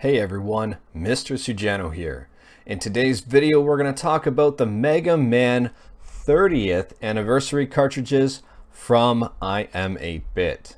Hey everyone, Mr. Sujano here. In today's video, we're going to talk about the Mega Man 30th anniversary cartridges from iam8bit.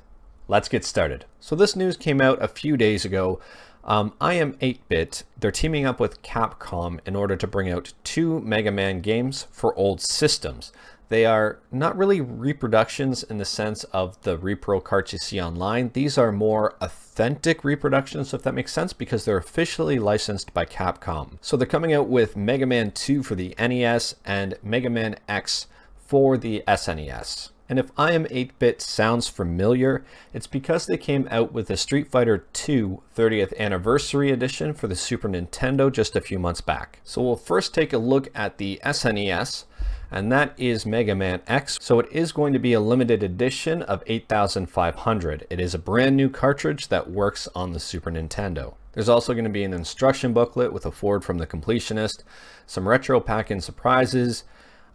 Let's get started. So this news came out a few days ago. iam8bit, they're teaming up with Capcom in order to bring out two Mega Man games for old systems. They are not really reproductions in the sense of the repro carts you see online. These are more authentic reproductions, if that makes sense, because they're officially licensed by Capcom. So they're coming out with Mega Man 2 for the NES and Mega Man X for the SNES. And if iam8bit sounds familiar, it's because they came out with the Street Fighter II 30th Anniversary Edition for the Super Nintendo just a few months back. So we'll first take a look at the SNES, and that is Mega Man X. So it is going to be a limited edition of 8,500. It is a brand new cartridge that works on the Super Nintendo. There's also going to be an instruction booklet with a forward from the completionist, some retro pack-in surprises,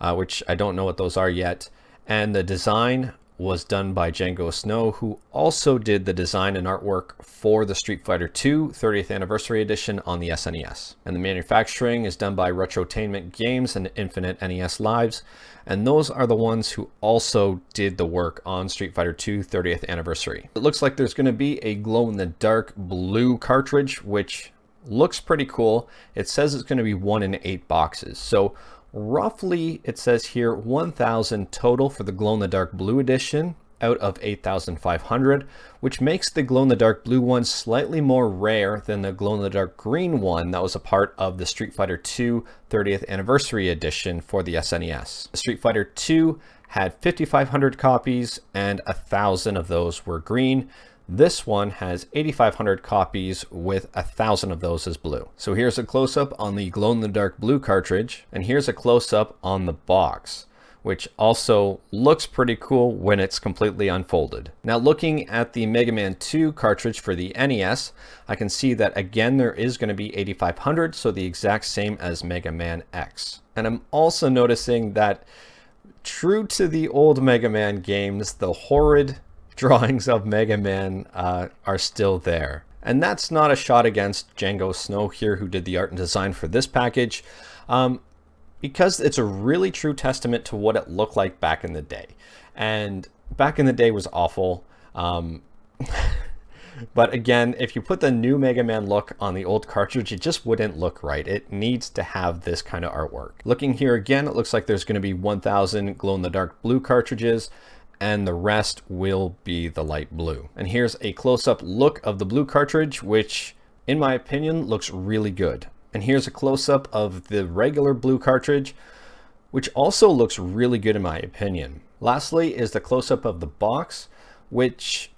which I don't know what those are yet, and the design was done by Django Snow, who also did the design and artwork for the Street Fighter II 30th Anniversary Edition on the SNES. And the manufacturing is done by Retrotainment Games and Infinite NES Lives, and those are the ones who also did the work on Street Fighter II 30th Anniversary. It looks like there's going to be a glow-in-the-dark blue cartridge, which looks pretty cool. It says it's going to be 1 in 8 boxes. So roughly, it says here 1,000 total for the glow-in-the-dark blue edition out of 8,500, which makes the glow-in-the-dark blue one slightly more rare than the glow-in-the-dark green one that was a part of the Street Fighter II 30th Anniversary Edition for the SNES. The Street Fighter II had 5,500 copies, and 1,000 of those were green. This one has 8,500 copies with 1,000 of those as blue. So here's a close-up on the glow-in-the-dark blue cartridge, and here's a close-up on the box, which also looks pretty cool when it's completely unfolded. Now looking at the Mega Man 2 cartridge for the NES, I can see that again there is going to be 8,500, so the exact same as Mega Man X. And I'm also noticing that true to the old Mega Man games, the horrid drawings of Mega Man are still there. And that's not a shot against Django Snow here, who did the art and design for this package, because it's a really true testament to what it looked like back in the day. And back in the day was awful. But again, if you put the new Mega Man look on the old cartridge, it just wouldn't look right. It needs to have this kind of artwork. Looking here again, it looks like there's going to be 1,000 glow-in-the-dark blue cartridges, and the rest will be the light blue. And here's a close-up look of the blue cartridge, which in my opinion looks really good. And here's a close-up of the regular blue cartridge, which also looks really good in my opinion. Lastly is the close-up of the box, which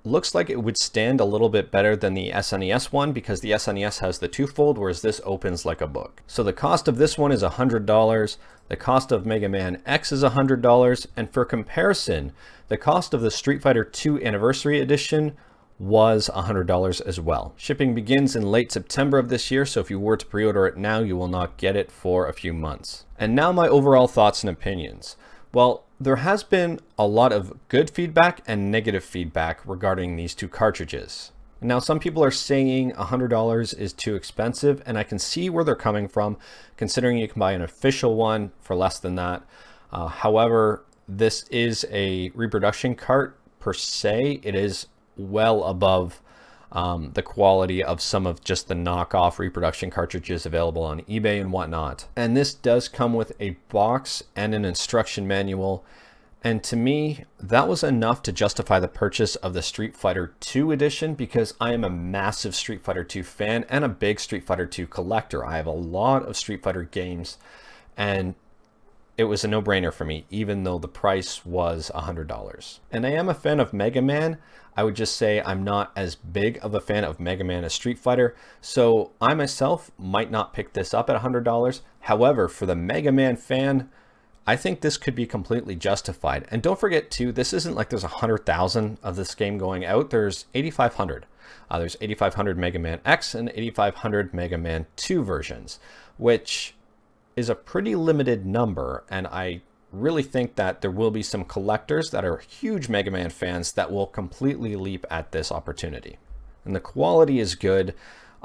looks like it would stand a little bit better than the SNES one, because the SNES has the two-fold, whereas this opens like a book. So the cost of this one is $100. The cost of Mega Man X is $100. And for comparison, the cost of the Street Fighter II Anniversary Edition was $100 as well. Shipping begins in late September of this year, so if you were to pre-order it now, you will not get it for a few months. And now my overall thoughts and opinions. Well, there has been a lot of good feedback and negative feedback regarding these two cartridges. Now, some people are saying $100 is too expensive, and I can see where they're coming from, considering you can buy an official one for less than that. However, this is a reproduction cart per se. It is well above the quality of some of just the knockoff reproduction cartridges available on eBay and whatnot. And this does come with a box and an instruction manual. And to me, that was enough to justify the purchase of the Street Fighter II edition, because I am a massive Street Fighter II fan and a big Street Fighter II collector. I have a lot of Street Fighter games, and it was a no-brainer for me, even though the price was $100. And I am a fan of Mega Man. I would just say I'm not as big of a fan of Mega Man as Street Fighter, so I myself might not pick this up at $100. However, for the Mega Man fan, I think this could be completely justified. And don't forget too, this isn't like there's 100,000 of this game going out. There's 8,500. There's 8,500 Mega Man X and 8,500 Mega Man 2 versions, which is a pretty limited number, and I really think that there will be some collectors that are huge Mega Man fans that will completely leap at this opportunity. And the quality is good.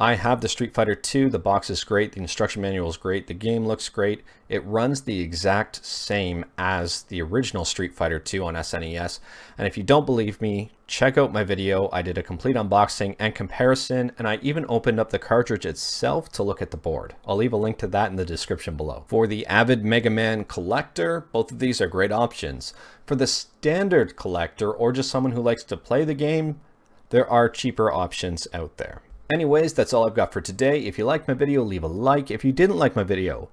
I have the Street Fighter 2, the box is great, the instruction manual is great, the game looks great. It runs the exact same as the original Street Fighter 2 on SNES. And if you don't believe me, check out my video. I did a complete unboxing and comparison, and I even opened up the cartridge itself to look at the board. I'll leave a link to that in the description below. For the avid Mega Man collector, both of these are great options. For the standard collector or just someone who likes to play the game, there are cheaper options out there. Anyways, that's all I've got for today. If you liked my video, leave a like. If you didn't like my video,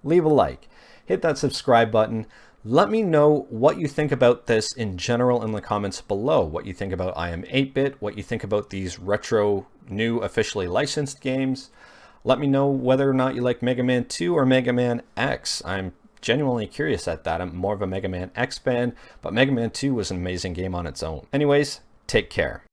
leave a like. Hit that subscribe button. Let me know what you think about this in general in the comments below. What you think about iam8bit, what you think about these retro, new, officially licensed games. Let me know whether or not you like Mega Man 2 or Mega Man X. I'm genuinely curious at that. I'm more of a Mega Man X fan, but Mega Man 2 was an amazing game on its own. Anyways, take care.